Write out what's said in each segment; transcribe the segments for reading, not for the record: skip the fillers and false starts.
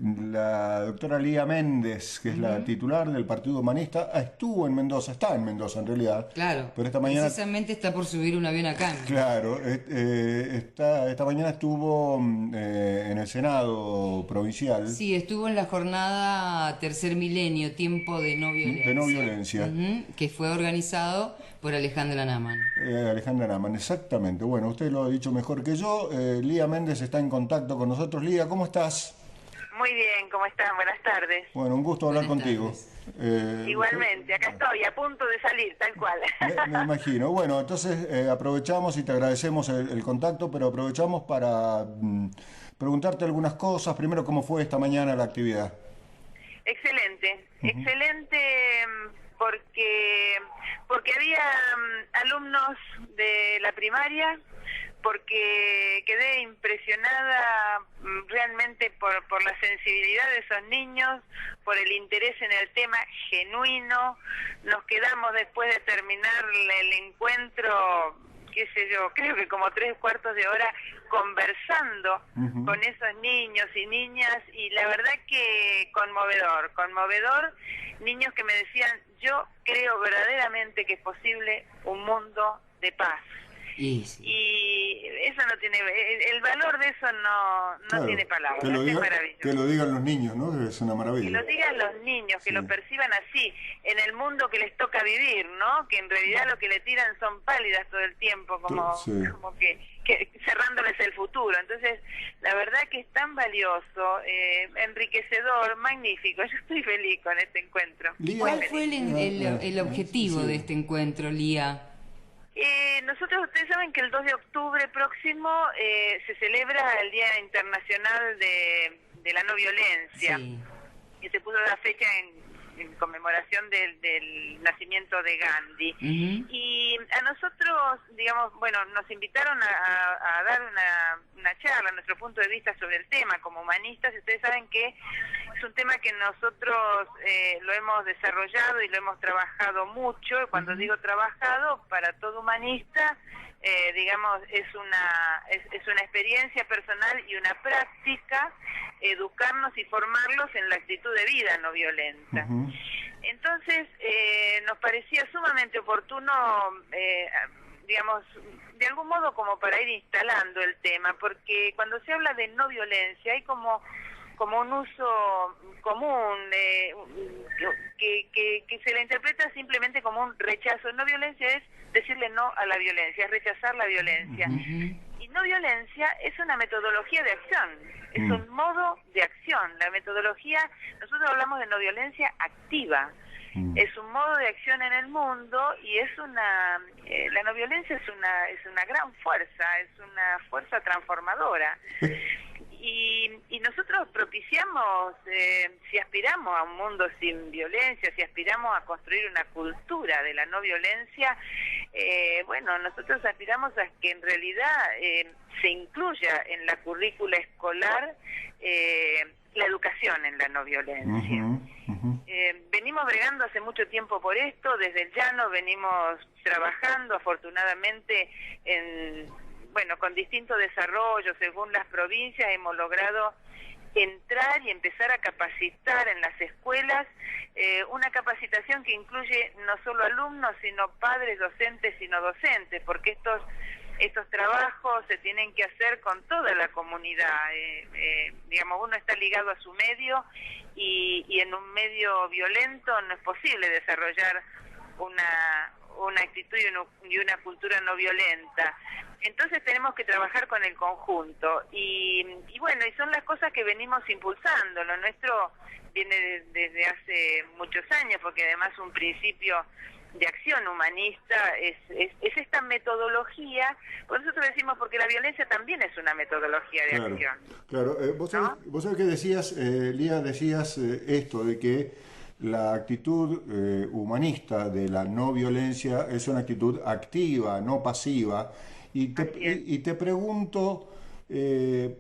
La doctora Lía Méndez, que es la Ujú. titular del Partido Humanista, estuvo en Mendoza, está en Mendoza en realidad, Claro, pero esta mañana, precisamente está por subir un avión acá. claro, esta mañana estuvo en el Senado provincial Sí, estuvo en la jornada Tercer Milenio, Tiempo de No de no Violencia, violencia. que fue organizado por Alejandra Naman. Alejandra Naman, exactamente. Bueno, usted lo ha dicho mejor que yo. Lía Méndez está en contacto con nosotros. Lía, ¿cómo estás? Muy bien, ¿cómo están? Buenas tardes. Bueno, un gusto hablar Buenas contigo. tardes. Igualmente, acá estoy, a punto de salir, tal cual. Me imagino. Bueno, entonces aprovechamos y te agradecemos el contacto, pero aprovechamos para preguntarte algunas cosas. Primero, ¿cómo fue esta mañana la actividad? Excelente, Ujú. excelente porque había alumnos de la primaria, porque quedé impresionada realmente por la sensibilidad de esos niños, por el interés en el tema genuino. Nos quedamos después de terminar el encuentro, qué sé yo, creo que como 3 cuartos de hora conversando Ujú. con esos niños y niñas, y la verdad que conmovedor, conmovedor. Niños que me decían: yo creo verdaderamente que es posible un mundo de paz. Y sí. Y eso no tiene, el valor de eso no tiene Claro, palabras, es que maravilloso. lo digan los niños, ¿no? Es una Que maravilla. lo digan los niños, que Sí. lo perciban así, en el mundo que les toca vivir, ¿no? Que en realidad lo que le tiran son pálidas todo el tiempo, Sí. como que cerrándoles el futuro. Entonces, la verdad que es tan valioso, enriquecedor, magnífico. Yo estoy feliz con este encuentro, muy Lía, ¿Cuál fue feliz. el objetivo de sí. este encuentro, Lía? Nosotros, ustedes saben que el 2 de octubre próximo se celebra el Día Internacional de la No Violencia, Sí. y se puso la fecha en conmemoración del nacimiento de Gandhi. Ujú. Y a nosotros, digamos, bueno, nos invitaron a dar una charla, nuestro punto de vista sobre el tema como humanistas, y ustedes saben que es un tema que nosotros lo hemos desarrollado y lo hemos trabajado mucho. Y cuando digo trabajado, para todo humanista, digamos, es una experiencia personal y una práctica, educarnos y formarlos en la actitud de vida no violenta. Ujú. Entonces, nos parecía sumamente oportuno, digamos, de algún modo como para ir instalando el tema, porque cuando se habla de no violencia hay como un uso común, que se le interpreta simplemente como un rechazo. No violencia es decirle no a la violencia, es rechazar la violencia. Ujú. Y no violencia es una metodología de acción, es un modo de acción. La metodología, nosotros hablamos de no violencia activa, Mm. es un modo de acción en el mundo, y es la no violencia es una gran fuerza, es una fuerza transformadora. Y nosotros propiciamos, si aspiramos a un mundo sin violencia, si aspiramos a construir una cultura de la no violencia, bueno, nosotros aspiramos a que en realidad se incluya en la currícula escolar la educación en la no violencia. Ujú, ujú. Venimos bregando hace mucho tiempo por esto, desde el llano venimos trabajando afortunadamente bueno, con distintos desarrollos según las provincias. Hemos logrado entrar y empezar a capacitar en las escuelas, una capacitación que incluye no solo alumnos, sino padres, docentes y no docentes, porque estos trabajos se tienen que hacer con toda la comunidad. Digamos, uno está ligado a su medio, y en un medio violento no es posible desarrollar una actitud y una cultura no violenta. Entonces tenemos que trabajar con el conjunto, y bueno, y son las cosas que venimos impulsando. Lo nuestro viene desde hace muchos años, porque además un principio de acción humanista es esta metodología. Por nosotros decimos, porque la violencia también es una metodología de Claro, acción, claro. ¿no? Vos sabés que decías, Lía, decías esto de que la actitud humanista de la no violencia es una actitud activa, no pasiva. Así es. Y te pregunto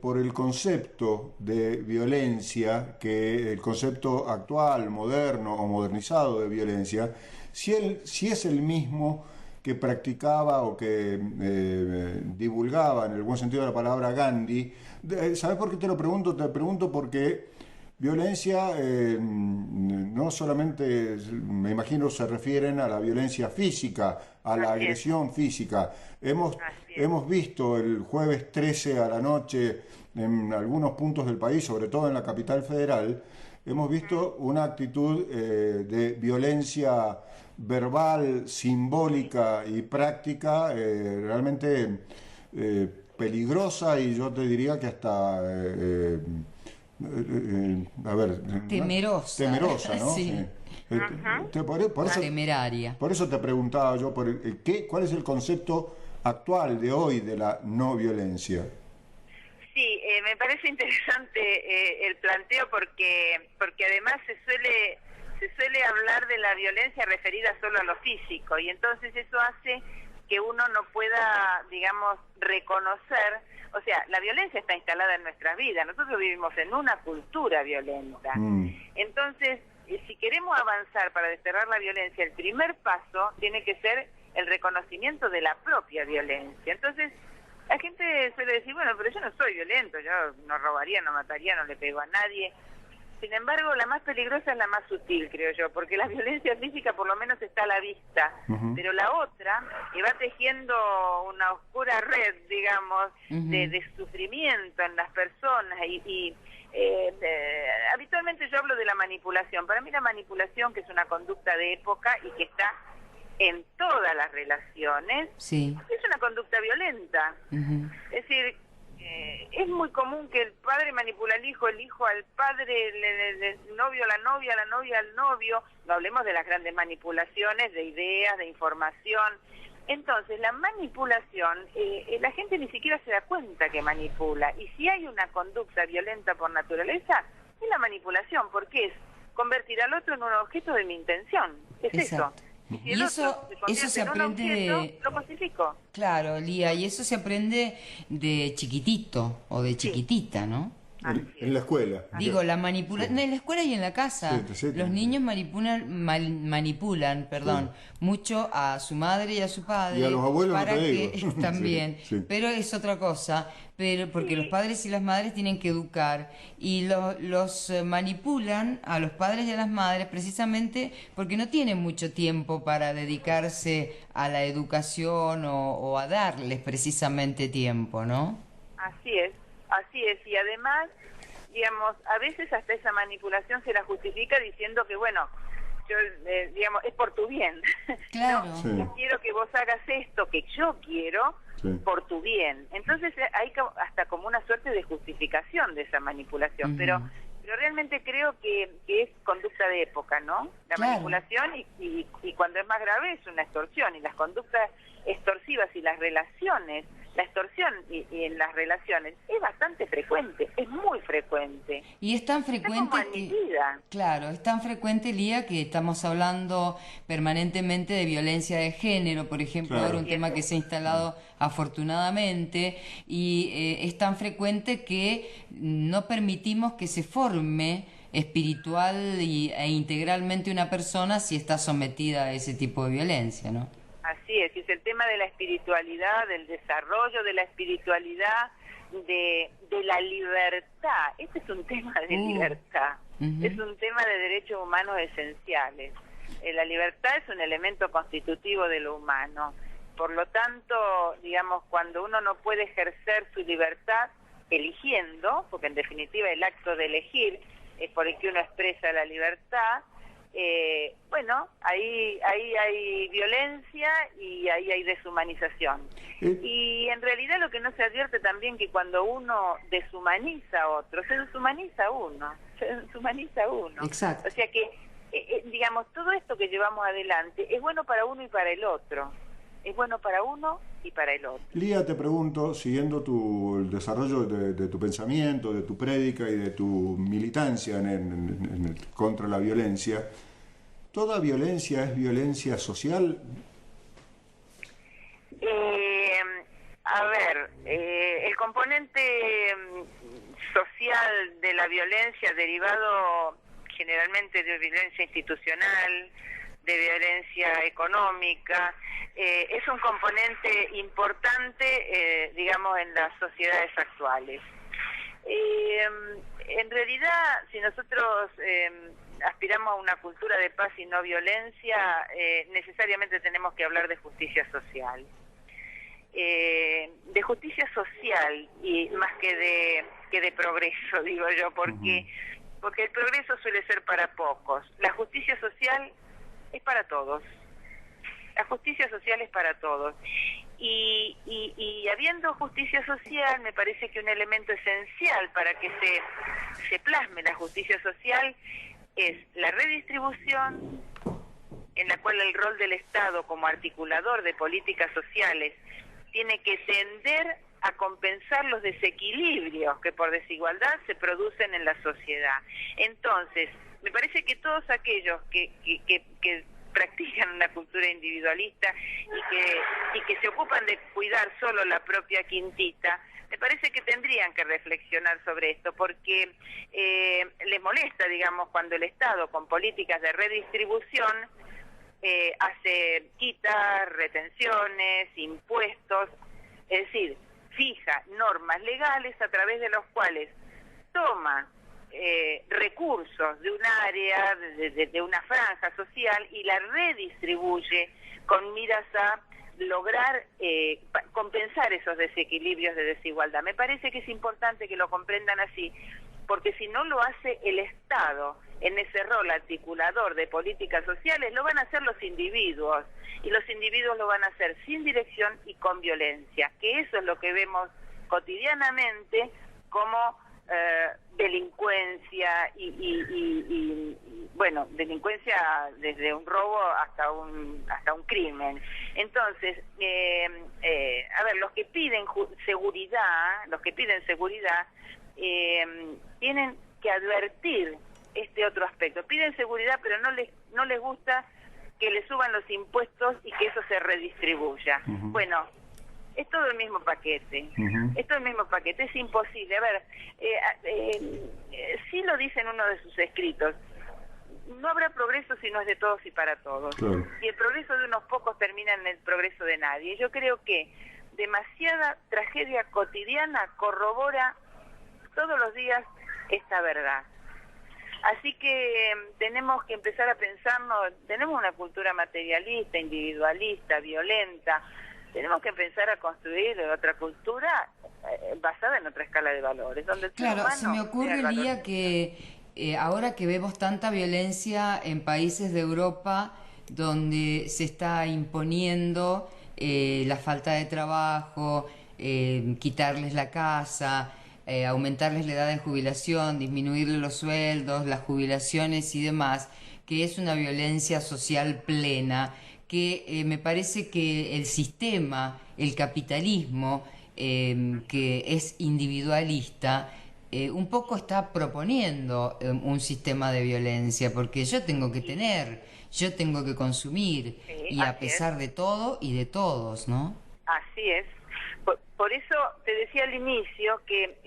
por el concepto de violencia, que el concepto actual, moderno o modernizado de violencia, si es el mismo que practicaba o que divulgaba, en el buen sentido de la palabra, Gandhi. ¿Sabes por qué te lo pregunto? Te pregunto porque violencia no solamente, me imagino, se refieren a la violencia física, a la agresión física. Hemos visto el jueves 13 a la noche en algunos puntos del país, sobre todo en la capital federal, hemos visto una actitud de violencia verbal, simbólica y práctica realmente peligrosa, y yo te diría que hasta a ver, temerosa, ¿no? Sí. Por eso, Temeraria. por eso te preguntaba yo cuál es el concepto actual de hoy de la no violencia. Sí, me parece interesante el planteo porque además se suele hablar de la violencia referida solo a lo físico, y entonces eso hace que uno no pueda, digamos, reconocer, o sea, la violencia está instalada en nuestras vidas, nosotros vivimos en una cultura violenta. Entonces, si queremos avanzar para desterrar la violencia, el primer paso tiene que ser el reconocimiento de la propia violencia. Entonces, la gente suele decir, bueno, pero yo no soy violento, yo no robaría, no mataría, no le pego a nadie. Sin embargo, la más peligrosa es la más sutil, creo yo, porque la violencia física por lo menos está a la vista, pero la otra, que va tejiendo una oscura red, digamos, de sufrimiento en las personas, habitualmente yo hablo de la manipulación. Para mí la manipulación, que es una conducta de época y que está en todas las relaciones, sí, es una conducta violenta. Es decir, es muy común que el padre manipula al hijo, el hijo al padre, el novio a la novia al novio. No hablemos de las grandes manipulaciones de ideas, de información. Entonces, la manipulación, la gente ni siquiera se da cuenta que manipula. Y si hay una conducta violenta por naturaleza, es la manipulación, porque es convertir al otro en un objeto de mi intención. Es exacto. eso. Si Y eso se aprende lo pacifico. Claro, Lía, y eso se aprende de chiquitito o de chiquitita, ¿no? En la escuela. Digo, la manipulación, en la escuela y en la casa. Los niños manipulan, mucho a su madre y a su padre. Y a los abuelos para no te que digo. también. Pero es otra cosa. Pero porque los padres y las madres tienen que educar, y los manipulan a los padres y a las madres precisamente porque no tienen mucho tiempo para dedicarse a la educación o a darles precisamente tiempo, ¿no? Así es. Y además, digamos, a veces hasta esa manipulación se la justifica diciendo que, bueno, yo, digamos, es por tu bien. Claro. No, yo quiero que vos hagas esto que yo quiero por tu bien. Entonces hay hasta como una suerte de justificación de esa manipulación, pero realmente creo que es conducta de época, ¿no? La manipulación y cuando es más grave es una extorsión, y las conductas extorsivas y las relaciones, la extorsión y en las relaciones es bastante frecuente, es muy frecuente. Y es tan frecuente es tan frecuente, Lía, que estamos hablando permanentemente de violencia de género, por ejemplo, ahora un tema que se ha instalado afortunadamente, y es tan frecuente que no permitimos que se forme espiritual e integralmente una persona si está sometida a ese tipo de violencia, ¿no? Así es el tema de la espiritualidad, del desarrollo de la espiritualidad, de la libertad. Este es un tema de libertad, es un tema de derechos humanos esenciales. La libertad es un elemento constitutivo de lo humano. Por lo tanto, digamos, cuando uno no puede ejercer su libertad eligiendo, porque en definitiva el acto de elegir es por el que uno expresa la libertad, bueno, ahí hay violencia y ahí hay deshumanización. Y en realidad lo que no se advierte también, que cuando uno deshumaniza a otro, se deshumaniza uno. Exacto. O sea que, digamos, todo esto que llevamos adelante es bueno para uno y para el otro. Es bueno para uno y para el otro. Lía, te pregunto, siguiendo el desarrollo de tu pensamiento, de tu prédica y de tu militancia contra la violencia, ¿toda violencia es violencia social? El componente social de la violencia, derivado generalmente de violencia institucional, de violencia económica, es un componente importante, digamos, en las sociedades actuales. En realidad, si nosotros aspiramos a una cultura de paz y no violencia, necesariamente tenemos que hablar de justicia social. De justicia social y más que de progreso, digo yo, porque el progreso suele ser para pocos. La justicia social es para todos. La justicia social es para todos. Y habiendo justicia social, me parece que un elemento esencial para que se plasme la justicia social es la redistribución, en la cual el rol del Estado como articulador de políticas sociales tiene que tender a compensar los desequilibrios que por desigualdad se producen en la sociedad. Entonces, me parece que todos aquellos que practican una cultura individualista y que se ocupan de cuidar solo la propia quintita, me parece que tendrían que reflexionar sobre esto, porque les molesta, digamos, cuando el Estado con políticas de redistribución hace quitas, retenciones, impuestos, es decir, fija normas legales a través de los cuales toma recursos de un área, de una franja social y la redistribuye con miras a lograr compensar esos desequilibrios de desigualdad. Me parece que es importante que lo comprendan así, porque si no lo hace el Estado en ese rol articulador de políticas sociales, lo van a hacer los individuos, y los individuos lo van a hacer sin dirección y con violencia, que eso es lo que vemos cotidianamente como delincuencia y bueno, delincuencia desde un robo hasta un crimen. Entonces, a ver, los que piden seguridad, tienen que advertir este otro aspecto. Piden seguridad, pero no les gusta que le suban los impuestos y que eso se redistribuya. Bueno, es todo el mismo paquete. Es todo el mismo paquete, es imposible. A ver, sí lo dice en uno de sus escritos, no habrá progreso si no es de todos y para todos. Claro. Y el progreso de unos pocos termina en el progreso de nadie. Yo creo que demasiada tragedia cotidiana corrobora todos los días esta verdad. Así que tenemos que empezar a pensarnos, tenemos una cultura materialista, individualista, violenta, tenemos que empezar a construir otra cultura basada en otra escala de valores. Donde claro, se me ocurre, Lía, que ahora que vemos tanta violencia en países de Europa donde se está imponiendo la falta de trabajo, quitarles la casa, aumentarles la edad de jubilación, disminuirles los sueldos, las jubilaciones y demás, que es una violencia social plena, que me parece que el sistema, el capitalismo, que es individualista, un poco está proponiendo un sistema de violencia, porque yo tengo que tener, yo tengo que consumir, y a pesar de todo y de todos, ¿no? Así es. Por eso te decía al inicio que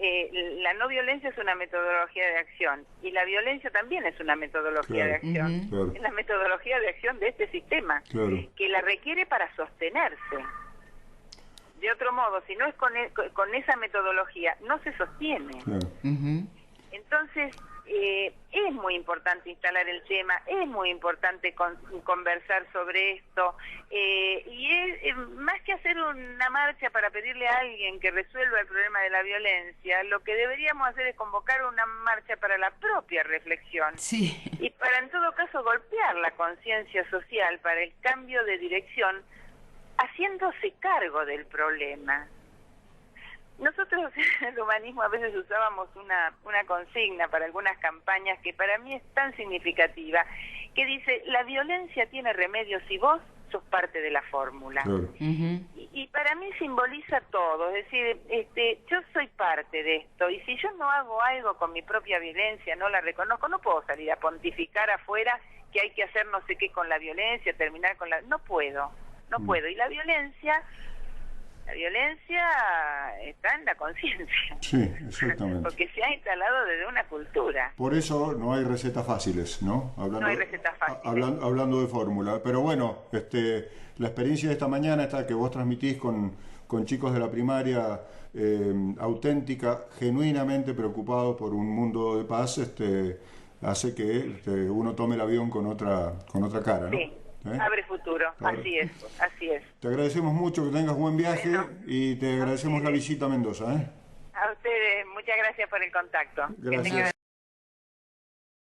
la no violencia es una metodología de acción y la violencia también es una metodología de acción. Claro. Es la metodología de acción de este sistema, que la requiere para sostenerse. De otro modo, si no es con esa metodología, no se sostiene. Claro. Entonces, es muy importante instalar el tema, es muy importante conversar sobre esto, y es más que hacer una marcha para pedirle a alguien que resuelva el problema de la violencia, lo que deberíamos hacer es convocar una marcha para la propia reflexión, y para en todo caso golpear la conciencia social para el cambio de dirección, haciéndose cargo del problema. Nosotros en el humanismo a veces usábamos una consigna para algunas campañas que para mí es tan significativa, que dice, la violencia tiene remedio si vos sos parte de la fórmula. Claro. Y para mí simboliza todo, es decir, yo soy parte de esto, y si yo no hago algo con mi propia violencia, no la reconozco, no puedo salir a pontificar afuera que hay que hacer no sé qué con la violencia, terminar con la... No puedo. Y la violencia está en la conciencia. Sí, exactamente. Porque se ha instalado desde una cultura. Por eso no hay recetas fáciles, ¿no? No hay recetas fáciles. Hablando de fórmula. Pero bueno, la experiencia de esta mañana, esta que vos transmitís con con chicos de la primaria auténtica, genuinamente preocupados por un mundo de paz, hace que uno tome el avión con otra cara, ¿no? Sí. Abre futuro, así es. Te agradecemos mucho, que tengas buen viaje, y te agradecemos la visita a Mendoza. A ustedes, muchas gracias por el contacto. Gracias.